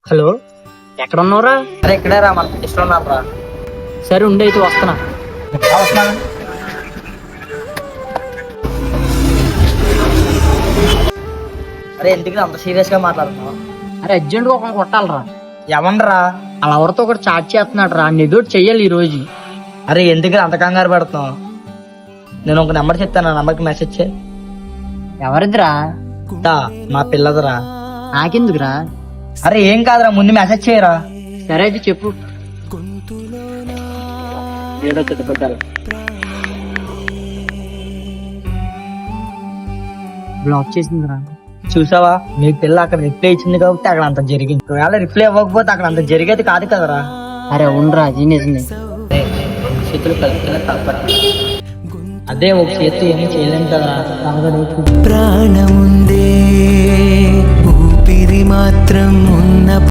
Hello, ఎక్కడ ఉన్నావురా? అరే ఇక్కడే రా, మన ఇష్టం ఉన్నాను రా. సరే ఉండి అయితే వస్తున్నా. వస్తున్నాను. అరే ఎందుకు అంత సీరియస్ గా మాట్లాడుతున్నావు? అరే అర్జెంట్ గా ఒకరిని కొట్టాలరా. ఎవనరా? అలా ఎవరితో ఒకటి చాట్ చేస్తున్నాడు రా, ఏదో ఒకటి చెయ్యాలి ఈ రోజు. అరే ఎందుకు అంత కంగారు పడుతున్నావు? నేను ఒక నెంబర్ చెప్తాను, ఆ నెంబర్కి మెసేజ్ చేయి. ఎవరిదిరా? మా పిల్లదిరా. నాకెందుకురా? అరే ఏం కాదురా, ముందు మెసేజ్ చేయరా. సరే అయితే చెప్పు. బ్లాక్ చేసిందిరా. చూసావా, మీ పిల్ల అక్కడ రిప్లై ఇచ్చింది కాబట్టి అక్కడ అంత జరిగింది. ఒకవేళ రిప్లై ఇవ్వకపోతే అక్కడ అంత జరిగేది కాదు కదరా. అరే అవునరా, అది నిజమే. చేతులు కలిపి అదే ఒక చేతి ఏమీ చేయలేము కదరా. ప్రాణముందే ఊపిరి మాత్రం ఉన్న